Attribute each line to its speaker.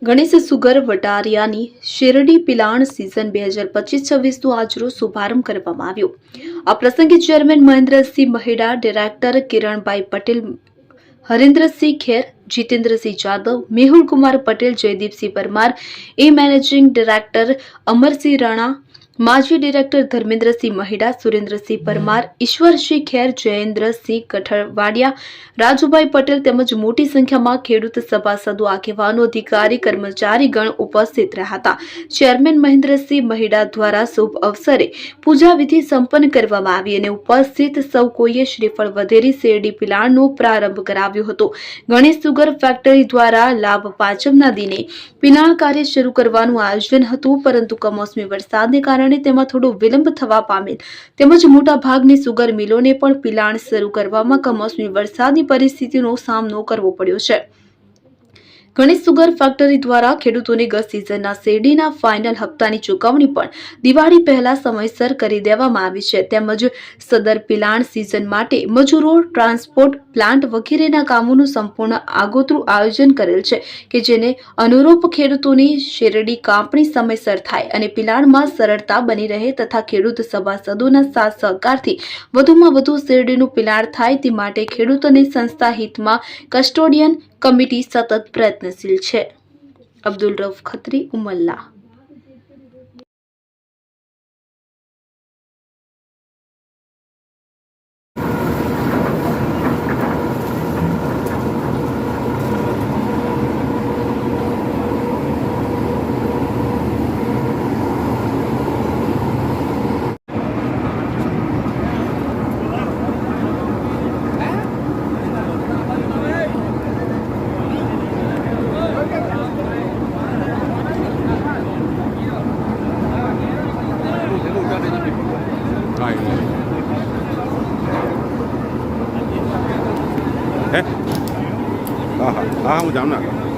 Speaker 1: Ganesh sugar વટારિયાની શેરડી પિલાણ season 2025-26નો આજરોજ શુભારંભ કરવામાં આવ્યો। આ પ્રસંગે ચેરમેન મહેન્દ્રસિંહ મહેડા, ડાયરેક્ટર કિરણભાઈ પટેલ, હરેન્દ્રસિંહ ખેર, જીતેન્દ્રસિંહ જાદવ, મેહુલકુમાર પટેલ, જયદીપસિંહ પરમાર, મેનેજિંગ ડાયરેક્ટર અમરસિંહ રાણા, માજી ડાયરેક્ટર ધર્મેન્દ્રસિંહ મહેડા, સુરેન્દ્રસિંહ પરમાર, ઈશ્વરસિંહ ખેર, જયેન્દ્રસિંહ કઠવાડિયા, રાજુભાઈ પટેલ તેમજ મોટી સંખ્યામાં ખેડૂત સભાસદો, આગેવાનો, અધિકારી, કર્મચારીગણ ઉપસ્થિત રહ્યા હતા। ચેરમેન મહેન્દ્રસિંહ મહેડા દ્વારા શુભ અવસરે પૂજા વિધિ સંપન્ન કરવામાં આવી અને ઉપસ્થિત સૌ કોઈએ શ્રીફળ વધેરી શેરડી પિલાણનો પ્રારંભ કરાવ્યો હતો। ગણેશ સુગર ફેક્ટરી દ્વારા લાભ પાંચમના દિને પિલાણ કાર્ય શરૂ કરવાનું આયોજન હતું, પરંતુ કમોસમી વરસાદને કારણે તેમાં થોડો વિલંબ થવા પામેલ તેમજ મોટા ભાગની સુગર મિલોને પણ પિલાણ શરૂ કરવામાં કમોસમી વરસાદની પરિસ્થિતિનો સામનો કરવો પડ્યો છે। ગણેશ સુગર ફેક્ટરી દ્વારા ખેડૂતોને ગત સિઝનના શેરડીના ફાઇનલ હપ્તાની ચૂકવણી પણ દિવાળી પહેલા સમયસર કરી દેવામાં આવી છે। તેમજ સદર પિલાણ સિઝન માટે મજૂરો, ટ્રાન્સપોર્ટ, પ્લાન્ટ વગેરેના કામોનું સંપૂર્ણ આગોતરું આયોજન કરેલ છે કે જેને અનુરૂપ ખેડૂતોની શેરડી કાપણી સમયસર થાય અને પિલાણમાં સરળતા બની રહે તથા ખેડૂત સભાસદોના સાથ સહકારથી વધુમાં વધુ શેરડીનું પિલાણ થાય તે માટે ખેડૂત અને સંસ્થા હિતમાં કસ્ટોડિયન કમિટી સતત પ્રયત્નશીલ છે। અબ્દુલ રઉફ ખત્રી, ઉમલ્લા।
Speaker 2: હા, હું જામનગર।